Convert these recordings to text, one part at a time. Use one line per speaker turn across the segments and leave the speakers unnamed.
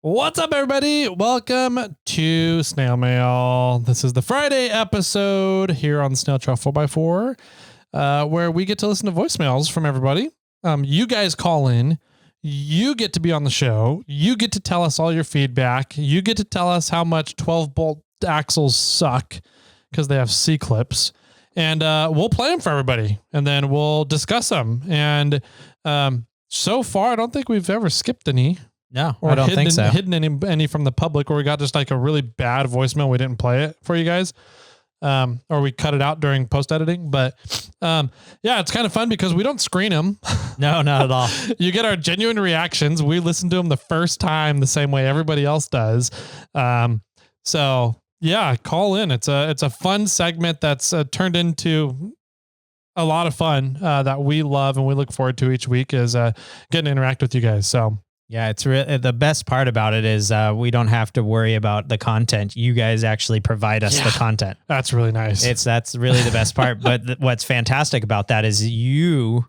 What's up, everybody? Welcome to Snail Mail. This is the Friday episode here on SnailTrail4x4, where we get to listen to voicemails from everybody. You guys call in. You get to be on the show. You get to tell us all your feedback. You get to tell us how much 12-bolt axles suck because they have C-clips. And we'll play them for everybody, and then we'll discuss them. And so far, I don't think we've ever skipped any.
No, I don't think so.
Hidden any from the public, or we got just like a really bad voicemail. We didn't play it for you guys. Or we cut it out during post editing. But yeah, it's kind of fun because we don't screen them.
No, not at all.
You get our genuine reactions. We listen to them the first time the same way everybody else does. So yeah, call in. It's a fun segment that's turned into a lot of fun that we love and we look forward to each week is getting to interact with you guys. So
yeah, it's the best part about it is we don't have to worry about the content. You guys actually provide us the content.
That's really nice.
That's really the best part. But what's fantastic about that is you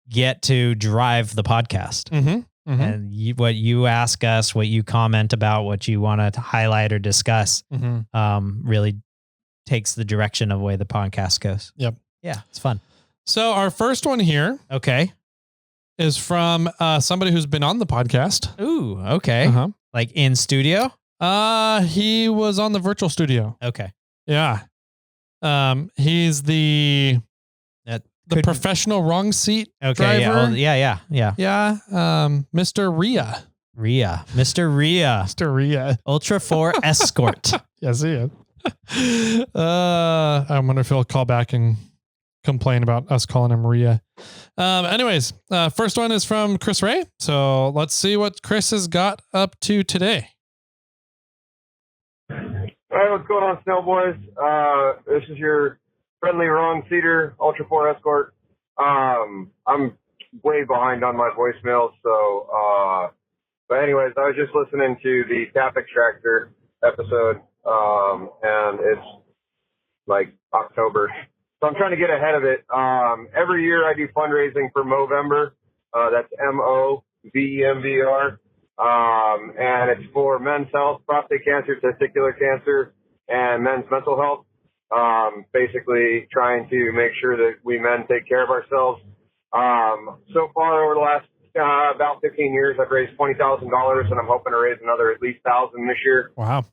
get to drive the podcast.
Mm-hmm. Mm-hmm.
And what you ask us, what you comment about, what you want to highlight or discuss, really takes the direction of the way the podcast goes.
Yep.
Yeah, it's fun. So
our first one here.
Okay.
Is from somebody who's been on the podcast.
Ooh, okay. Like in studio?
He was on the virtual studio.
Okay.
Yeah. He's the professional wrong seat driver.
Yeah.
Yeah. Mr. Rhea.
Mr. Rhea. Ultra 4 Escort.
Yes, he is. I wonder if he'll call back and complain about us calling him Rhea. Anyways, first one is from Chris Ray. So let's see what Chris has got up to today.
All right, what's going on, Snail Boys? This is your friendly wrong seater, Ultra 4 Escort. I'm way behind on my voicemails, so but anyways, I was just listening to the Tap Extractor episode, and it's like October. So I'm trying to get ahead of it. Every year I do fundraising for Movember. That's Movember. And it's for men's health, prostate cancer, testicular cancer, and men's mental health. Basically trying to make sure that we men take care of ourselves. So far over the last about 15 years, I've raised $20,000, and I'm hoping to raise another at least $1,000 this year.
Wow.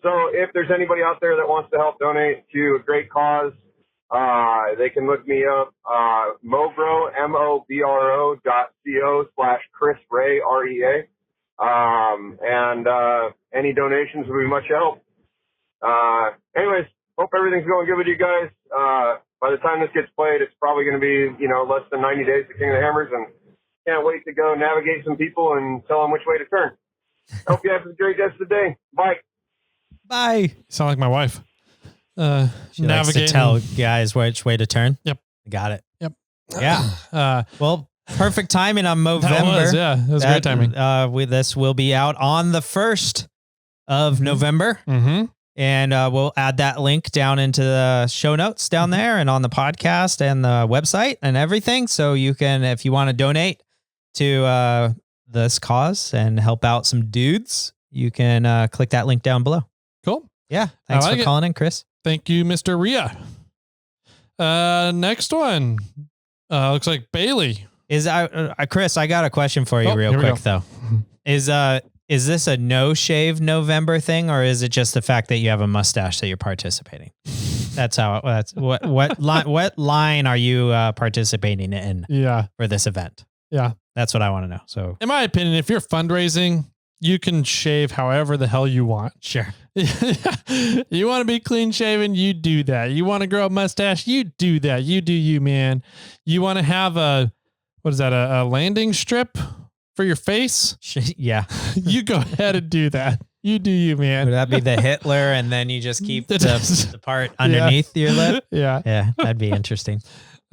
So if there's anybody out there that wants to help donate to a great cause, they can look me up, Mobro, MOBRO.co/Chris Ray, REA. And any donations would be much help. Anyways, hope everything's going good with you guys. By the time this gets played, it's probably going to be, less than 90 days to King of the Hammers, and can't wait to go navigate some people and tell them which way to turn. Hope you have a great rest of the day. Bye.
Bye.
You sound like my wife.
She likes to tell guys which way to turn.
Yep.
Got it.
Yep.
Yeah. Well, perfect timing on Movember.
It was great timing.
This will be out on the 1st of November.
Mm-hmm.
And we'll add that link down into the show notes down there and on the podcast and the website and everything. So you can, if you want to donate to this cause and help out some dudes, you can click that link down below.
Cool.
Yeah. Thanks for calling in, Chris.
Thank you, Mr. Rhea. Next one. Looks like Baily.
Chris, I got a question for you real quick though. Is this a no shave November thing, or is it just the fact that you have a mustache that you're participating? What line are you participating in?
Yeah.
For this event?
Yeah.
That's what I want to know. So
in my opinion, if you're fundraising, you can shave however the hell you want.
Sure.
You want to be clean shaven, you do that. You want to grow a mustache, you do that. You do you, man. You want to have a landing strip for your face?
Yeah.
You go ahead and do that. You do you, man.
Would that be the Hitler and then you just keep the part underneath your lip?
Yeah.
Yeah, that'd be interesting.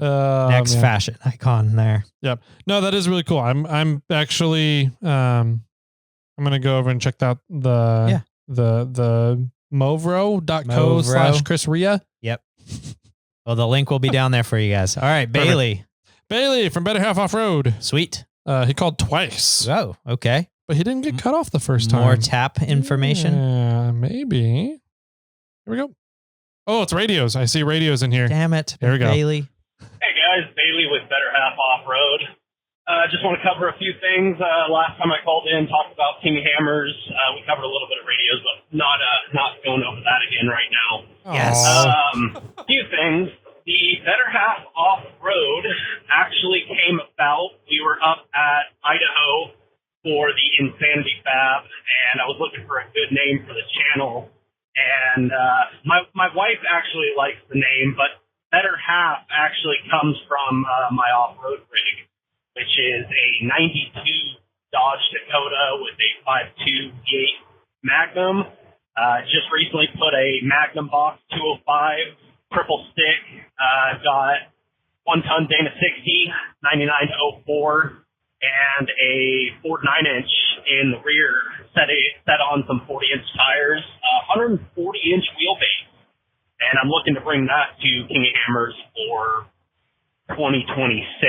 Next fashion icon there.
Yep. No, that is really cool. I'm actually I'm going to go over and check out the Movro.co/Chris Rhea.
Yep. Well, the link will be down there for you guys. All right. Baily.
Baily from Betterhalfoffroad.
Sweet.
He called twice.
Oh, okay.
but he didn't get cut off the first time.
More tap information.
Yeah, maybe. Here we go. Oh, it's radios. I see radios in here.
Damn it.
Here we go.
Baily.
Hey guys, Baily with Betterhalfoffroad. Just want to cover a few things. Last time I called in, talked about King Hammers. We covered a little bit of radios, but not going over that again right now.
Yes.
A few things. The Betterhalfoffroad actually came about. We were up at Idaho for the Insanity Fab, and I was looking for a good name for the channel. And my wife actually likes the name, but Better Half actually comes from my off-road rig, which is a 92 Dodge Dakota with a 5.2 V8 Magnum. Just recently put a Magnum Box 205 triple stick, got 1-ton Dana 60, 99-04, and a Ford 9-inch in the rear, set on some 40-inch tires, 140-inch wheelbase. And I'm looking to bring that to King of Hammers for 2026.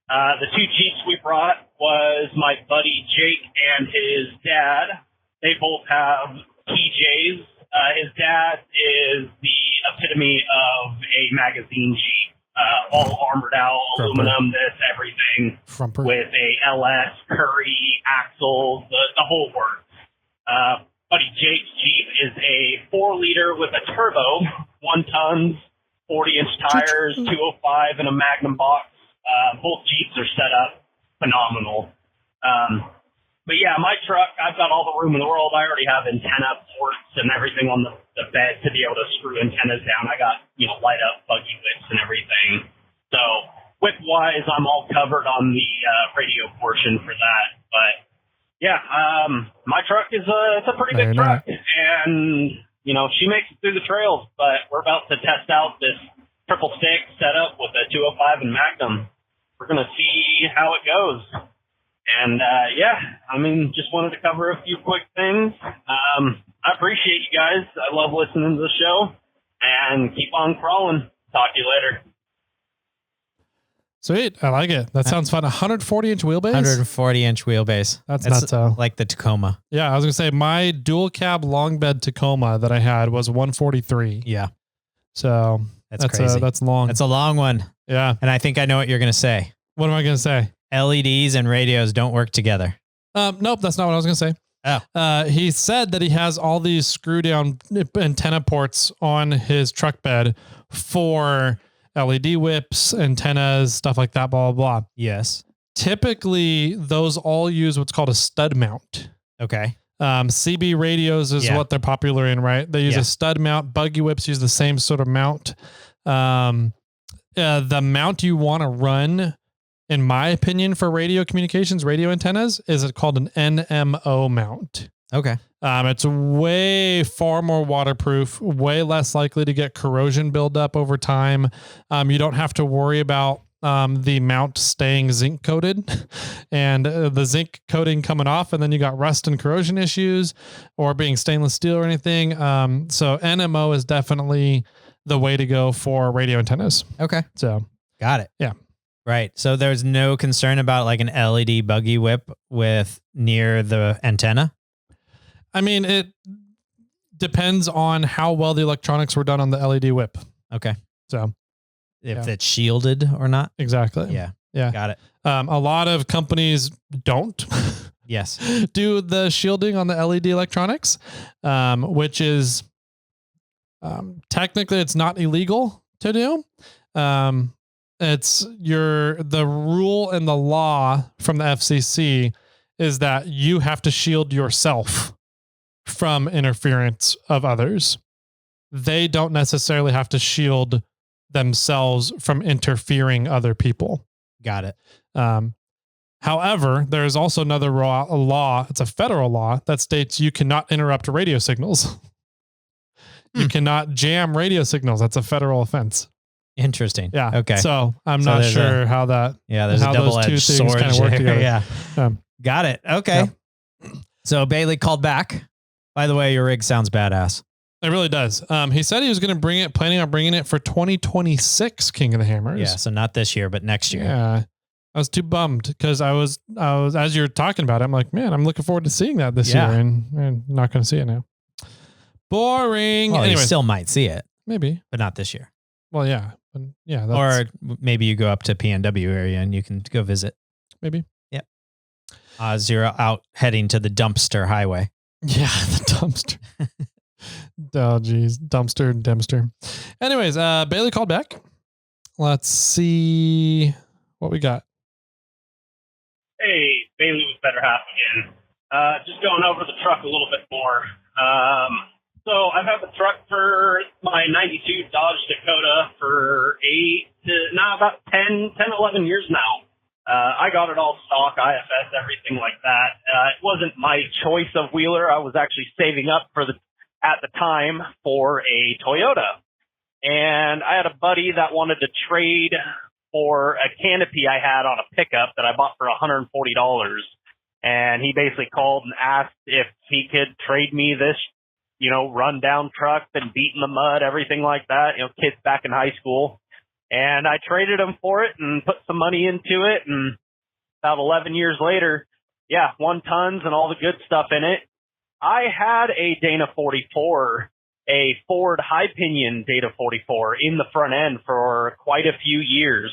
The two Jeeps we brought was my buddy Jake and his dad. They both have TJs. His dad is the epitome of a magazine Jeep, all armored out, aluminum, everything,
Frumper.
with a LS, Curry, axles, the whole works. Buddy Jake's Jeep is a 4-liter with a turbo, 1-ton, 40-inch tires, 205, and a Magnum box. Both Jeeps are set up phenomenal. But yeah, my truck, I've got all the room in the world. I already have antenna ports and everything on the bed to be able to screw antennas down. I got, light up buggy whips and everything. So whip-wise, I'm all covered on the radio portion for that. But yeah, my truck is it's a pretty big truck. And, she makes it through the trails. But we're about to test out this triple stick setup with a 205 and Magnum. We're going to see how it goes. And, just wanted to cover a few quick things. I appreciate you guys. I love listening to the show. And keep on crawling. Talk to you later.
Sweet. I like it. That sounds fun. 140-inch wheelbase?
140-inch wheelbase.
That's nuts.
Like the Tacoma.
Yeah, I was going to say, my dual cab long bed Tacoma that I had was 143.
Yeah.
So
that's crazy.
That's long.
That's a long one.
Yeah.
And I think I know what you're going to say.
What am I going to say?
LEDs and radios don't work together.
Nope, that's not what I was going to say.
Oh.
He said that he has all these screw down antenna ports on his truck bed for LED whips, antennas, stuff like that, blah, blah, blah.
Yes.
Typically, those all use what's called a stud mount.
Okay.
CB radios is what they're popular in, right? They use a stud mount. Buggy whips use the same sort of mount. The mount you want to run, in my opinion, for radio communications, radio antennas, is called an NMO mount.
Okay.
It's way far more waterproof, way less likely to get corrosion buildup over time. You don't have to worry about the mount staying zinc coated and the zinc coating coming off, and then you got rust and corrosion issues or being stainless steel or anything. So NMO is definitely the way to go for radio antennas.
Okay.
So
got it.
Yeah.
Right. So there's no concern about like an LED buggy whip with near the antenna?
I mean, it depends on how well the electronics were done on the LED whip.
Okay.
So
if it's shielded or not?
Exactly.
Yeah.
Yeah.
Got it.
A lot of companies don't
yes.
do the shielding on the LED electronics, which is technically it's not illegal to do. It's the rule and the law from the FCC is that you have to shield yourself from interference of others. They don't necessarily have to shield themselves from interfering other people.
Got it.
However, there is also another law. It's a federal law that states you cannot interrupt radio signals. You cannot jam radio signals. That's a federal offense.
Interesting.
Yeah.
Okay.
So I'm not sure how that.
Yeah. There's
how
a double-edged sword
kind of work together.
Yeah. Got it. Okay.
Yeah.
So Baily called back. By the way, your rig sounds badass.
It really does. He said he was going to planning on bringing it for 2026 King of the Hammers.
Yeah. So not this year, but next year.
Yeah. I was too bummed because I was as you're talking about it, I'm like, man, I'm looking forward to seeing that this year, and not going to see it now. Boring.
Well,
anyway,
you still might see it,
maybe,
but not this year.
Well, yeah, yeah.
Or maybe you go up to PNW area and you can go visit.
Maybe.
Yep. As you're out heading to the dumpster highway.
Yeah, the dumpster. Oh, geez. Dumpster. Anyways, Baily called back. Let's see what we got.
Hey, Baily with Better Half again. Just going over the truck a little bit more. So I've had the truck for my 92 Dodge Dakota for about 10, 11 years now. I got it all stock, IFS, everything like that. It wasn't my choice of wheeler. I was actually saving up at the time for a Toyota. And I had a buddy that wanted to trade for a canopy I had on a pickup that I bought for $140. And he basically called and asked if he could trade me this, run down truck, been beat in the mud, everything like that, kids back in high school. And I traded him for it and put some money into it. And about 11 years later, 1 tons and all the good stuff in it. I had a Dana 44, a Ford high pinion Dana 44 in the front end for quite a few years.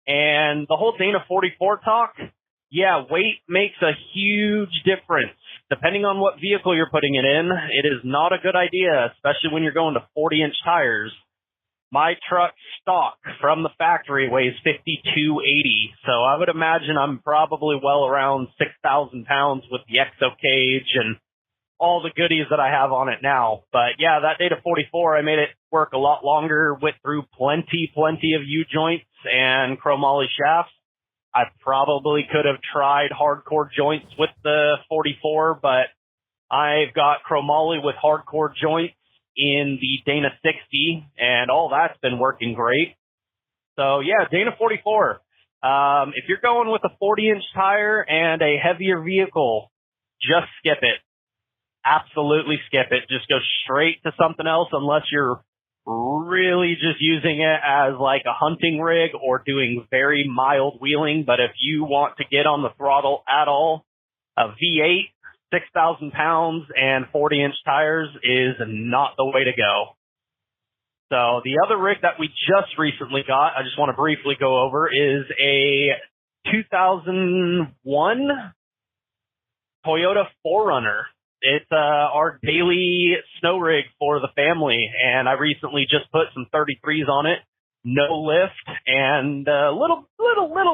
And the whole Dana 44 talk, weight makes a huge difference. Depending on what vehicle you're putting it in, it is not a good idea, especially when you're going to 40-inch tires. My truck stock from the factory weighs 5,280, so I would imagine I'm probably well around 6,000 pounds with the exo cage and all the goodies that I have on it now. But that Data 44, I made it work a lot longer, went through plenty of U-joints and chromoly shafts. I probably could have tried hardcore joints with the 44, but I've got chromoly with hardcore joints in the Dana 60, and all that's been working great. So Dana 44. If you're going with a 40-inch tire and a heavier vehicle, just skip it. Absolutely skip it. Just go straight to something else unless you're really just using it as like a hunting rig or doing very mild wheeling. But if you want to get on the throttle at all, a V8, 6,000 pounds and 40-inch tires is not the way to go. So the other rig that we just recently got, I just want to briefly go over, is a 2001 Toyota 4Runner. It's our daily snow rig for the family, and I recently just put some 33s on it, no lift, and a little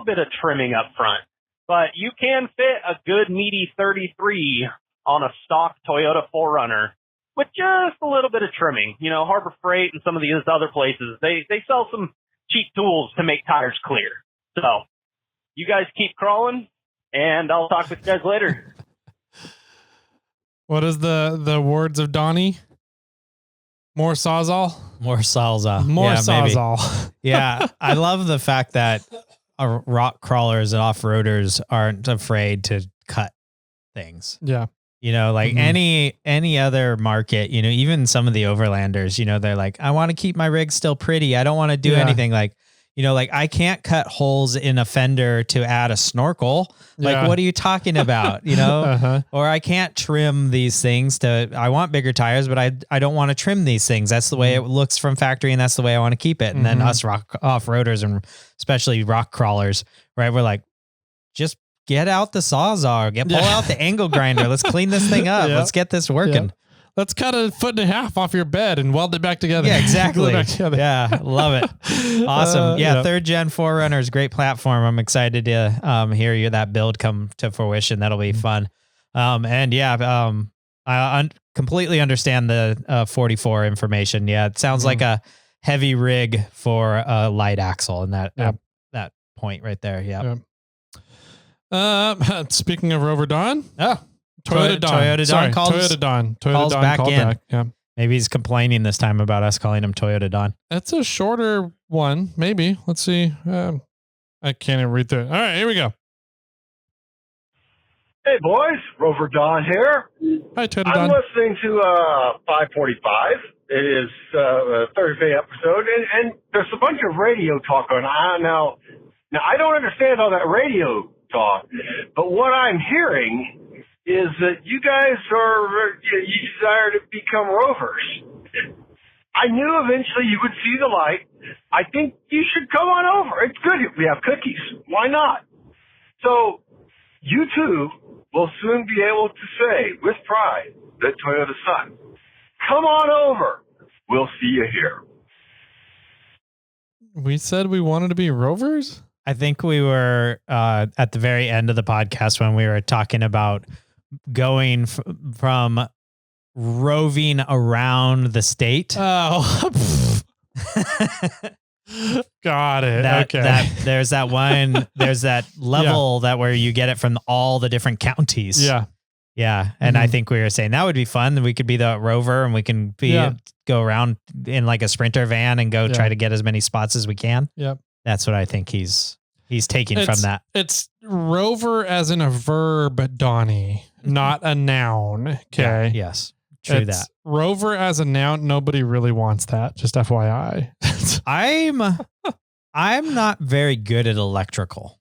bit of trimming up front. But you can fit a good meaty 33 on a stock Toyota 4Runner with just a little bit of trimming. Harbor Freight and some of these other places, they sell some cheap tools to make tires clear. So you guys keep crawling, and I'll talk with you guys later.
What is the words of Donnie? More Sawzall?
More Sawzall.
More Sawzall.
Yeah. I love the fact that rock crawlers and off-roaders aren't afraid to cut things.
Yeah.
Any other market, even some of the overlanders, they're like, I want to keep my rig still pretty. I don't want to do anything I can't cut holes in a fender to add a snorkel. What are you talking about? Or I can't trim these things I want bigger tires, but I don't want to trim these things. That's the way it looks from factory, and that's the way I want to keep it. And then us off-roaders and especially rock crawlers, right? We're like, just get out the Sawzall, pull out the angle grinder. Let's clean this thing up. Let's get this working.
Yeah. Let's cut 1.5 feet off your bed and weld it back together.
Yeah, exactly. Yeah, love it. Awesome. Third gen 4Runners, great platform. I'm excited to hear that build come to fruition. That'll be fun. I completely understand the 44 information. Yeah, it sounds like a heavy rig for a light axle in that point right there. Yeah.
Speaking of Rover Don.
Toyota Don calls back in.
Yeah.
Maybe he's complaining this time about us calling him Toyota Don.
That's a shorter one. Maybe. Let's see. I can't even read through it. All right, here we go.
Hey, boys. Rover Don here.
Hi, Toyota
I'm
Don.
listening to 545. It is a Thursday episode, and there's a bunch of radio talk on. Now, Now, I don't understand all that radio talk, but what I'm hearing is that you guys you desire to become rovers. I knew eventually you would see the light. I think you should come on over. It's good. We have cookies. Why not? So you too will soon be able to say with pride that Toyota Sun, come on over. We'll see you here.
We said we wanted to be rovers?
I think we were at the very end of the podcast when we were talking about going from roving around the state.
Oh, got it. Okay.
There's that level that where you get it from all the different counties.
Yeah.
Yeah. And I think we were saying that would be fun. We could be the rover and we can go around in like a Sprinter van and go try to get as many spots as we can.
Yep.
That's what I think he's taking from that.
It's rover as in a verb, Donnie, not a noun. Okay.
Yeah, yes. True that.
Rover as a noun, nobody really wants that. Just FYI.
I'm not very good at electrical.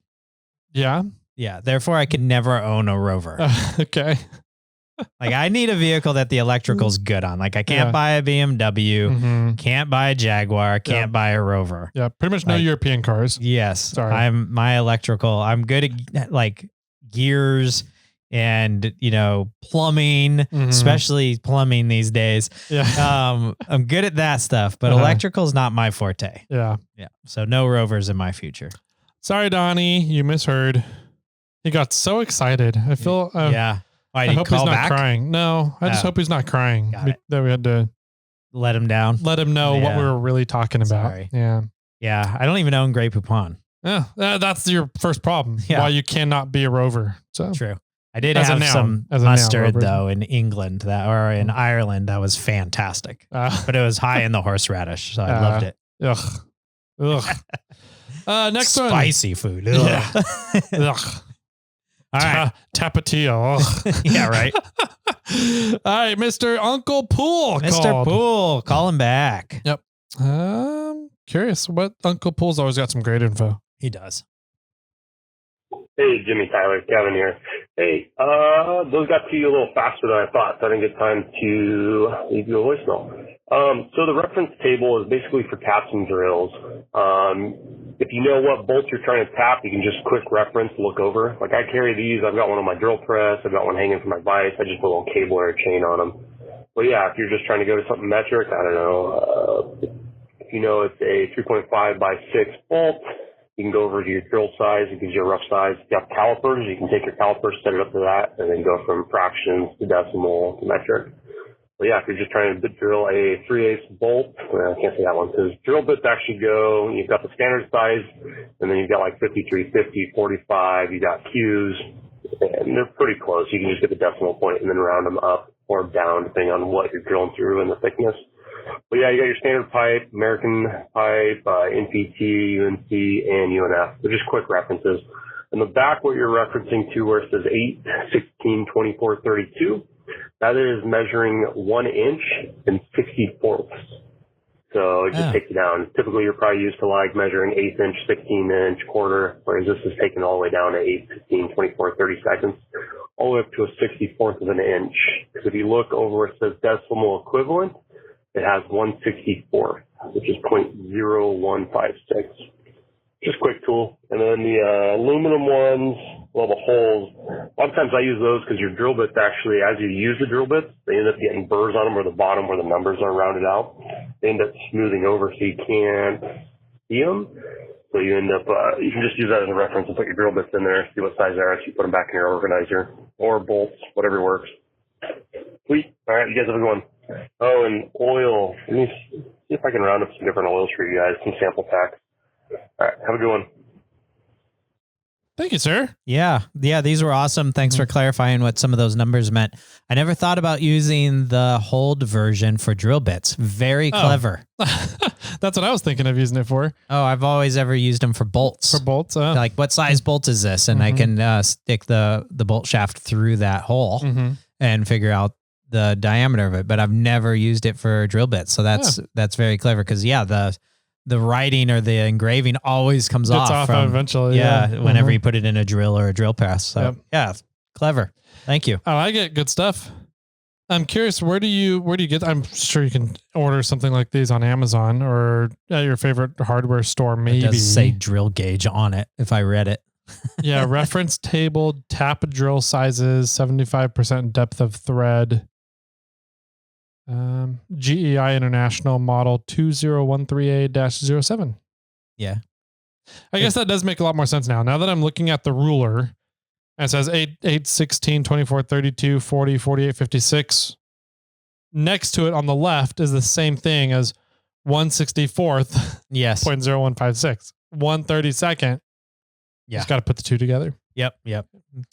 Yeah.
Yeah. Therefore, I could never own a Rover.
Okay.
Like I need a vehicle that the electrical's good on. Like I can't buy a BMW, can't buy a Jaguar, can't buy a Rover.
Yeah. Pretty much no European cars.
Yes.
Sorry.
I'm good at like gears and, plumbing, especially plumbing these days.
Yeah.
I'm good at that stuff, but electrical's not my forte.
Yeah.
Yeah. So no Rovers in my future.
Sorry, Donnie, you misheard. He got so excited. I feel,
yeah.
I hope he's not crying. No, I just hope he's not crying that we had to
let him down.
Let him know what we were really talking about.
Sorry.
Yeah.
Yeah. I don't even own Grey Poupon.
Yeah. That's your first problem. Yeah. Why you cannot be a rover. So
true. I did have some mustard though in England or in Ireland. That was fantastic, but it was high in the horseradish. So I loved it.
Ugh. Next one.
Spicy food. Ugh.
Yeah. Ugh.
All right.
Tapatio.
Yeah, right.
All right, Mr. Uncle Pool.
Mr. Pool, call him back.
Yep. Curious what Uncle Pool's always got some great info.
He does.
Hey, Jimmy, Tyler, Kevin here. Hey, those got to you a little faster than I thought, so I didn't get time to leave you a voicemail. So the reference table is basically for taps and drills. If you know what bolts you're trying to tap, you can just quick reference, look over. Like I carry these. I've got one on my drill press. I've got one hanging from my vise. I just put a little cable or a chain on them. But yeah, if you're just trying to go to something metric, I don't know. If you know it's a 3.5 by 6 bolt, you can go over to your drill size. It gives you a rough size. If you have calipers, you can take your calipers, set it up to that, and then go from fractions to decimal to metric. But yeah, if you're just trying to drill a 3/8 bolt, I can't say that one because drill bits actually go, you've got the standard size, and then you've got like 53, 50, 45, you got Qs, and they're pretty close. You can just get the decimal point and then round them up or down depending on what you're drilling through and the thickness. But yeah, you got your standard pipe, American pipe, NPT, UNC, and UNF. They're just quick references. In the back, what you're referencing to where it says 8, 16, 24, 32, that is measuring 1 inch and 64ths. So it just takes it down. Typically, you're probably used to like measuring 1/8 inch, 16 inch, quarter, whereas this is taken all the way down to 8, 15, 24, 30 seconds, all the way up to a 64th of an inch. Because if you look over where it says decimal equivalent, it has 1/64th, which is 0.0156. Just quick tool. And then the aluminum ones, well, the holes, a lot of times I use those because your drill bits actually, as you use the drill bits, they end up getting burrs on them or the bottom where the numbers are rounded out. They end up smoothing over so you can't see them. So you end up, you can just use that as a reference and put your drill bits in there, see what size they are, so you put them back in your organizer or bolts, whatever works. Sweet. All right, you guys have a good one. Oh, and oil. Let me see if I can round up some different oils for you guys, some sample packs. All right, have a good one.
Thank you, sir.
Yeah. These were awesome. Thanks for clarifying what some of those numbers meant. I never thought about using the hold version for drill bits. Very clever.
That's what I was thinking of using it for.
Oh, I've always ever used them for bolts.
For bolts?
Like, what size bolt is this? And I can stick the bolt shaft through that hole and figure out the diameter of it. But I've never used it for drill bits. So that's very clever because, the writing or the engraving always comes
It's
off
off
from,
eventually.
yeah, whenever
Mhm.
you put it in a drill or a drill press. So
Yep.
yeah, clever. Thank you.
I like it. Good stuff. I'm curious, where do you get? I'm sure you can order something like these on Amazon or at your favorite hardware store. Maybe
It does say drill gauge on it if I read it.
yeah. Reference table, tap drill sizes, 75% depth of thread. GEI International model 2013A-07.
Yeah.
I guess that does make a lot more sense now. Now that I'm looking at the ruler, it says 8, 16, 24, 32, 40, 48, 56. Next to it on the left is the same thing as 164th,
Yes.
0.0156. 132nd.
Yeah.
Just got to put the two together.
Yep.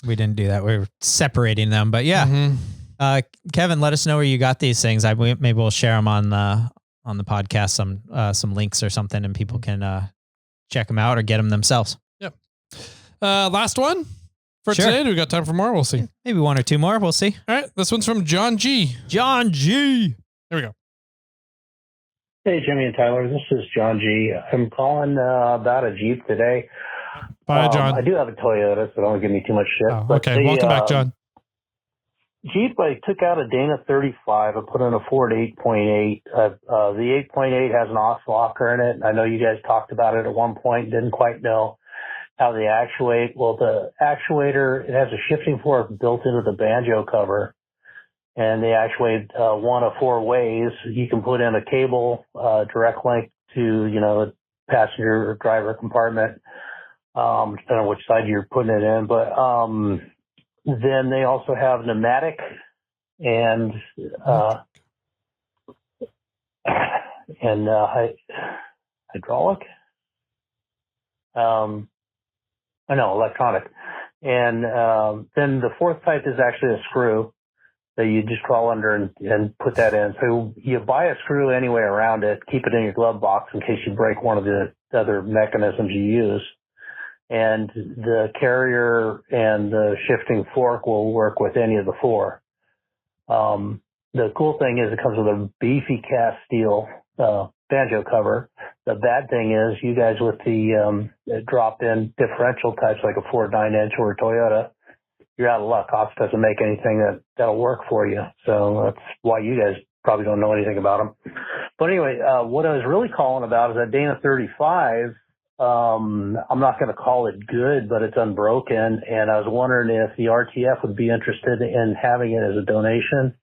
We didn't do that. We were separating them, but yeah.
Mhm.
Kevin, let us know where you got these things. Maybe we'll share them on the podcast, some links or something, and people can check them out or get them themselves.
Yep. Last one for
Sure.
today. Do we got time for more? We'll see.
Maybe one or two more. We'll see.
All right. This one's from John G.
John G.
Here we go.
Hey, Jimmy and Tyler. This is John G. I'm calling about a Jeep today.
Bye, John.
I do have a Toyota, so don't give me too much shit.
Oh,
But
okay.
the,
Welcome back, John.
Jeep, I took out a Dana 35. I put in a Ford 8.8. The 8.8 has an aux locker in it. I know you guys talked about it at one point. Didn't quite know how they actuate. Well, the actuator, it has a shifting fork built into the banjo cover, and they actuate one of four ways. You can put in a cable, direct link to, the passenger or driver compartment, depending on which side you're putting it in. But then they also have pneumatic and hydraulic. Electronic. And then the fourth type is actually a screw that you just crawl under and put that in. So you buy a screw anyway around it, keep it in your glove box in case you break one of the other mechanisms you use. And the carrier and the shifting fork will work with any of the four. The cool thing is it comes with a beefy cast steel banjo cover. The bad thing is you guys with the drop-in differential types like a Ford 9-inch or a Toyota, you're out of luck. Ops doesn't make anything that'll work for you. So that's why you guys probably don't know anything about them. But anyway, what I was really calling about is that Dana 35. I'm not going to call it good, but it's unbroken. And I was wondering if the RTF would be interested in having it as a donation.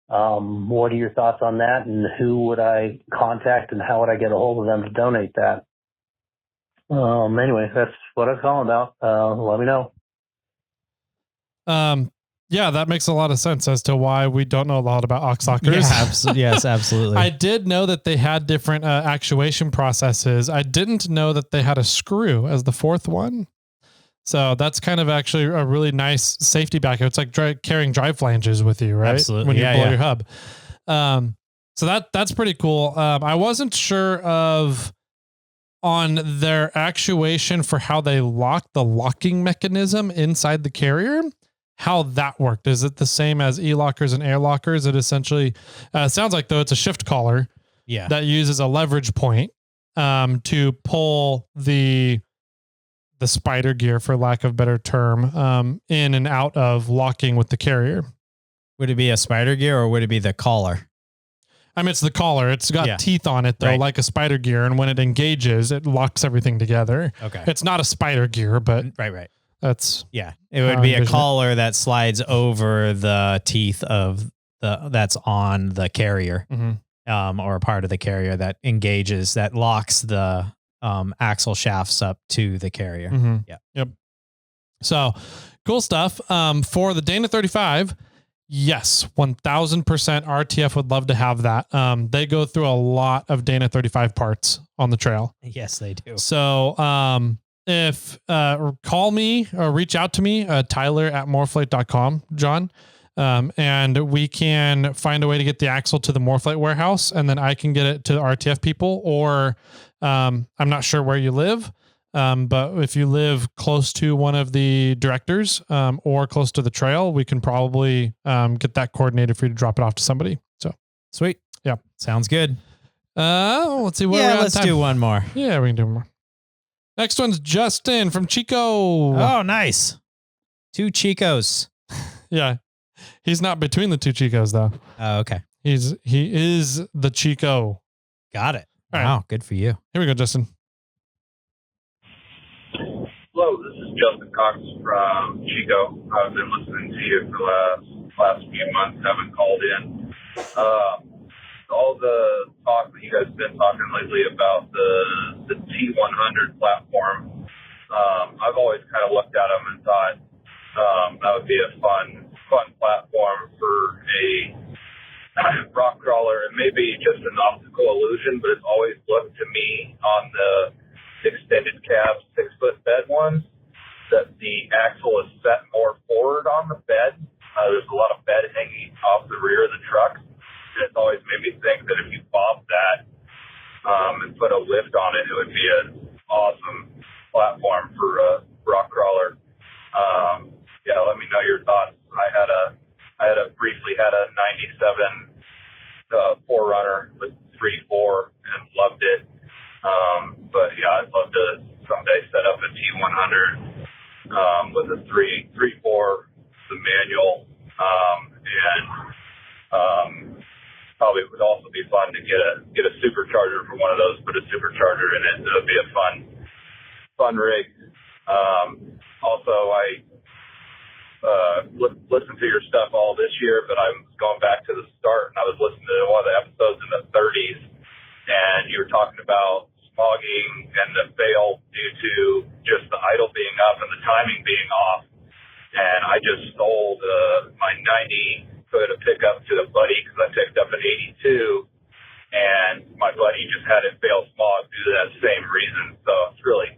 What are your thoughts on that? And who would I contact and how would I get a hold of them to donate that? Anyway, that's what I was calling about. Let me know.
Yeah, that makes a lot of sense as to why we don't know a lot about aux lockers.
Yeah, yes, absolutely.
I did know that they had different actuation processes. I didn't know that they had a screw as the fourth one. So that's kind of actually a really nice safety backup. It's like carrying drive flanges with you, right?
Absolutely.
When you blow
Yeah.
your hub. So that's pretty cool. I wasn't sure on their actuation for how they lock the locking mechanism inside the carrier, how that worked. Is it the same as e-lockers and air lockers? It essentially sounds like, though, it's a shift collar that uses a leverage point to pull the spider gear, for lack of a better term, in and out of locking with the carrier.
Would it be a spider gear or would it be the collar?
I mean, it's the collar. It's got teeth on it, though,
Right.
like a spider gear. And when it engages, it locks everything together.
Okay.
It's not a spider gear, but
Right.
that's...
Yeah. It would be a collar that slides over the teeth of that's on the carrier, or a part of the carrier that engages, that locks the axle shafts up to the carrier.
Mm-hmm.
Yeah.
Yep. So cool stuff. For the Dana 35, yes, 1000% RTF would love to have that. They go through a lot of Dana 35 parts on the trail.
Yes, they do.
So, if call me or reach out to me, Tyler@moreflate.com, John, and we can find a way to get the axle to the Moreflate warehouse, and then I can get it to the RTF people. Or I'm not sure where you live, but if you live close to one of the directors or close to the trail, we can probably get that coordinated for you to drop it off to somebody. So
sweet.
Yeah,
sounds good.
Let's see. What
Yeah, let's do one more.
Yeah, we can do one more. Next one's Justin from Chico.
Oh, nice. 2 Chicos.
Yeah. He's not between the 2 Chicos though.
Oh, okay.
He is the Chico.
Got it.
All
Wow,
right.
good for you.
Here we go, Justin.
Hello, this is Justin Cox from Chico. I've been listening to you for the last few months, haven't called in. All the talk that you guys have been talking lately about the T100 platform, I've always kind of looked at them and thought that would be a fun platform for a rock crawler, and maybe just an optical illusion, but it's always looked to me on the extended cab 6-foot bed ones that the axle is set more forward on the bed. There's a lot of bed hanging off the rear of the truck. And it's always made me think that if you bob that and put a lift on it, it would be an awesome platform for a rock crawler. Yeah, let me know your thoughts. I briefly had a 97 4Runner with 3.4 and loved it. But yeah, I'd love to someday set up a T100 with a 3.4, the manual, and probably would also be fun to get a supercharger for one of those. Put a supercharger in it. It would be a fun rig. Also, I listened to your stuff all this year, but I'm going back to the start, and I was listening to one of the episodes in the 30s, and you were talking about smogging and the fail due to just the idle being up and the timing being off. And I just sold my 90 Toyota pickup to a buddy because I picked up an 82, and my buddy just had it fail smog due to that same reason. So it's really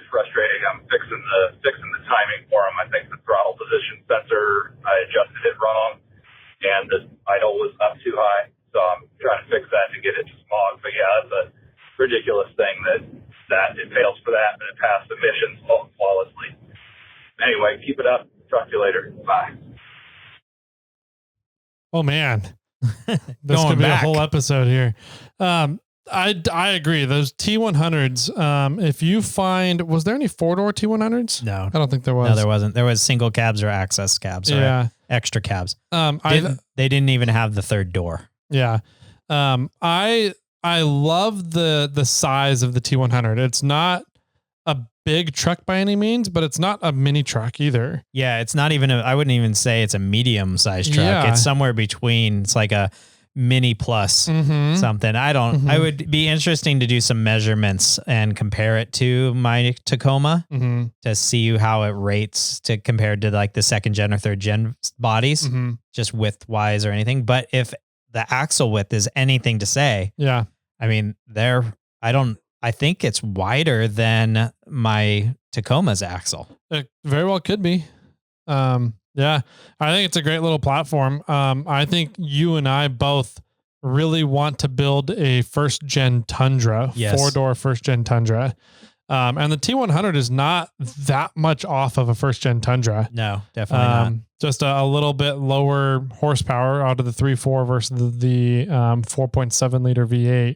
frustrating. I'm fixing the timing for him. I think the throttle position sensor, I adjusted it wrong, and the idle was up too high. So I'm trying to fix that to get it to smog. But yeah, that's a ridiculous thing that it fails for that, but it passed emissions flawlessly. Anyway, keep it up. Talk to you later. Bye.
Oh man, this could be a whole episode here. I agree. Those T100s. If you find, was there any 4-door T100s?
No,
I don't think there was.
No, there wasn't. There was single cabs or access cabs.
Yeah,
or extra cabs.
They
didn't even have the third door.
Yeah. I love the size of the T100. It's not a big truck by any means, but it's not a mini truck either.
Yeah, it's not even I wouldn't even say it's a medium sized truck.
Yeah.
It's somewhere between. It's like a mini plus something. I would be interesting to do some measurements and compare it to my Tacoma to see how it rates to compared to like the 2nd gen or 3rd gen bodies, just width wise or anything. But if the axle width is anything to say,
yeah,
I mean, I think it's wider than my Tacoma's axle.
It very well could be. Yeah, I think it's a great little platform. I think you and I both really want to build a 1st gen Tundra, 4-door 1st gen Tundra. And the T100 is not that much off of a 1st gen Tundra.
No, definitely not.
Just a little bit lower horsepower out of the 3.4 versus the 4.7 liter V8.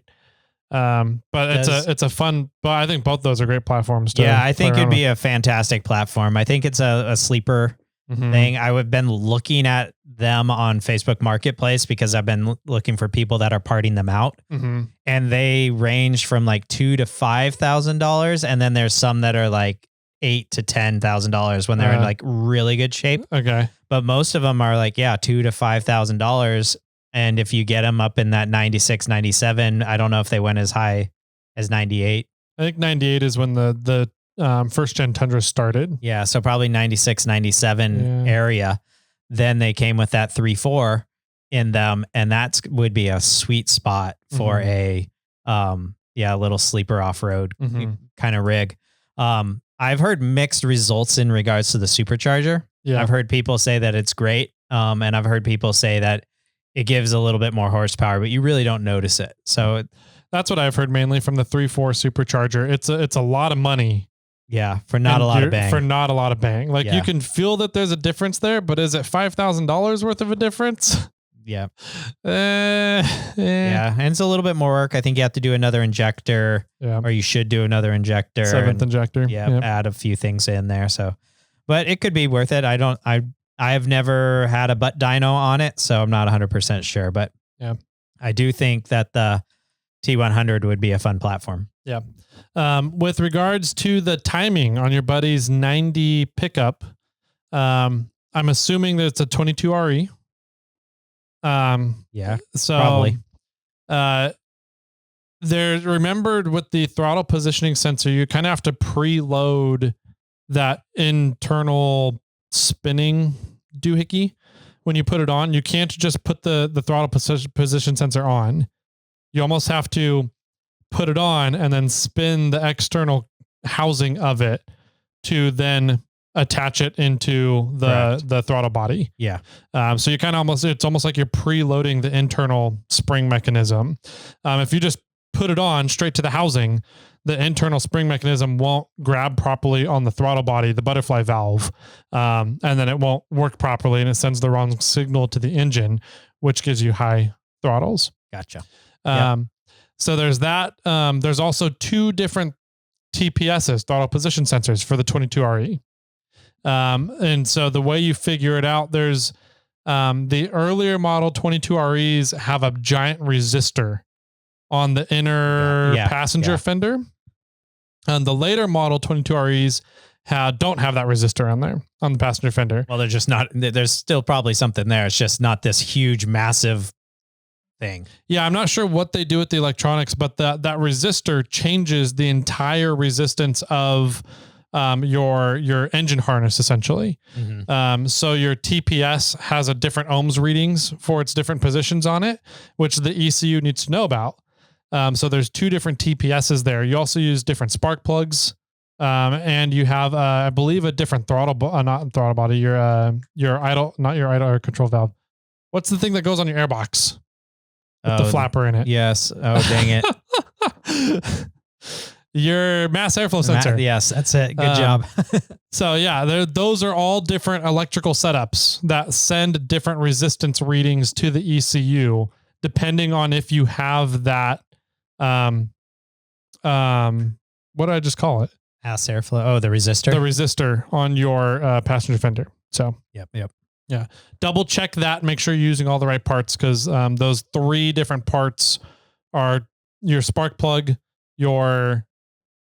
But it's a fun, but I think both those are great platforms.
I think it'd be a fantastic platform. I think it's a sleeper thing. I've been looking at them on Facebook Marketplace because I've been looking for people that are parting them out, and they range from like $2,000 to $5,000, and then there's some that are like $8,000 to $10,000 when they're in like really good shape.
Okay,
but most of them are like $2,000 to $5,000, and if you get them up in that 96, 97, I don't know if they went as high as 98.
I think 98 is when the 1st gen Tundra started.
Yeah. So probably 96, 97 area. Then they came with that 3.4 in them. And that would be a sweet spot for a little sleeper off-road kind of rig. I've heard mixed results in regards to the supercharger. Yeah. I've heard people say that it's great. And I've heard people say that it gives a little bit more horsepower, but you really don't notice it. So
that's what I've heard mainly from the 3.4 supercharger. It's a lot of money.
Yeah, for not a lot of bang.
For not a lot of bang. Like you can feel that there's a difference there, but is it $5,000 worth of a difference?
Yeah.
Yeah.
Yeah. And it's a little bit more work. I think you have to do another injector,
Yeah.
or you should do another injector.
7th injector.
Yeah.
Yep.
Add a few things in there. So, but it could be worth it. I have never had a butt dyno on it, so I'm not 100% sure, but
yeah,
I do think that the T100 would be a fun platform.
Yeah. With regards to the timing on your buddy's 90 pickup, I'm assuming that it's a 22 RE.
Yeah,
so
probably.
Remembered with the throttle positioning sensor, you kind of have to preload that internal spinning doohickey when you put it on. You can't just put the throttle position sensor on. You almost have to put it on and then spin the external housing of it to then attach it into the throttle body.
Yeah.
So you kind of it's almost like you're preloading the internal spring mechanism. If you just put it on straight to the housing, the internal spring mechanism won't grab properly on the throttle body, the butterfly valve. And then it won't work properly and it sends the wrong signal to the engine, which gives you high throttles.
Gotcha.
So there's that. There's also 2 different TPSs, throttle position sensors, for the 22RE. And so the way you figure it out, there's the earlier model 22REs have a giant resistor on the inner passenger fender. And the later model 22REs don't have that resistor on there on the passenger fender.
Well, there's still probably something there. It's just not this huge, massive thing.
Yeah, I'm not sure what they do with the electronics, but that resistor changes the entire resistance of your engine harness, essentially.
Mm-hmm.
So your TPS has a different ohms readings for its different positions on it, which the ECU needs to know about. So there's 2 different TPSs there. You also use different spark plugs, and you have, I believe, a different not throttle body. Your idle control valve. What's the thing that goes on your airbox with the flapper in it?
Yes. Oh, dang it.
Your mass airflow sensor.
Yes, that's it. Good job.
So yeah, those are all different electrical setups that send different resistance readings to the ECU, depending on if you have that. What did I just call it?
Mass airflow. Oh, the resistor.
The resistor on your passenger fender. So
Yep.
Yeah. Double check that. Make sure you're using all the right parts, because those 3 different parts are your spark plug, your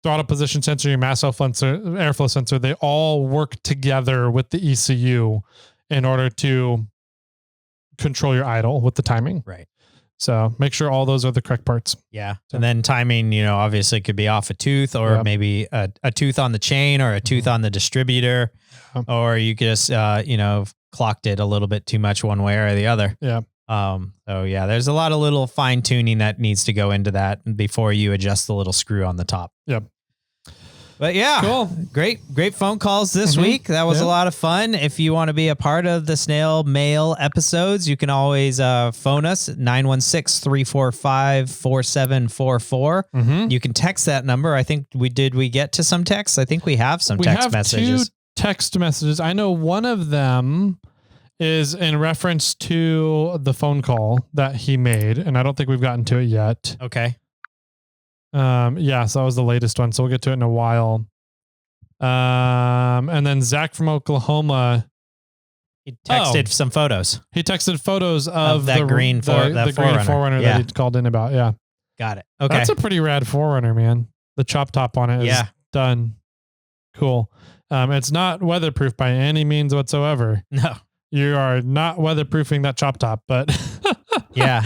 throttle position sensor, your mass airflow sensor. They all work together with the ECU in order to control your idle with the timing.
Right.
So make sure all those are the correct parts.
Yeah. And then timing, obviously could be off a tooth, or maybe a tooth on the chain, or a tooth on the distributor, or you just, clocked it a little bit too much one way or the other.
Yeah.
So yeah, there's a lot of little fine tuning that needs to go into that before you adjust the little screw on the top.
Yep.
But yeah,
cool.
Great phone calls this week. That was a lot of fun. If you want to be a part of the Snail Mail episodes, you can always phone us at 916-345-4744. You can text that number. I think we get to some texts. I think we have some text messages.
We have 2 text messages. I know one of them is in reference to the phone call that he made, and I don't think we've gotten to it yet.
Okay.
Yeah, so that was the latest one, so we'll get to it in a while. And then Zach from Oklahoma,
he texted some photos.
He texted photos of
that green
green Forerunner that he called in about. Yeah.
Got it. Okay.
That's a pretty rad Forerunner, man. The chop top on it is done. Cool. It's not weatherproof by any means whatsoever.
No.
You are not weatherproofing that chop top, but
yeah.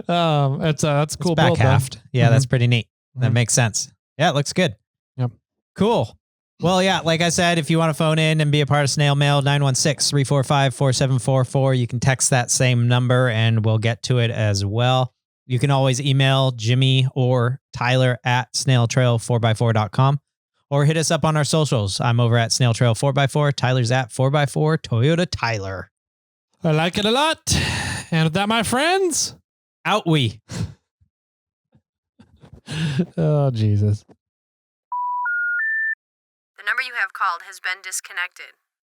That's cool.
Back halved. Yeah, that's pretty neat. That makes sense. Yeah, it looks good.
Yep.
Cool. Well, yeah, like I said, if you want to phone in and be a part of Snail Mail, 916-345-4744, you can text that same number and we'll get to it as well. You can always email Jimmy or Tyler at SnailTrail4x4.com, or hit us up on our socials. I'm over at SnailTrail4x4. Tyler's at 4x4 Toyota Tyler.
I like it a lot. And with that, my friends,
out we.
Oh, Jesus.
The number you have called has been disconnected.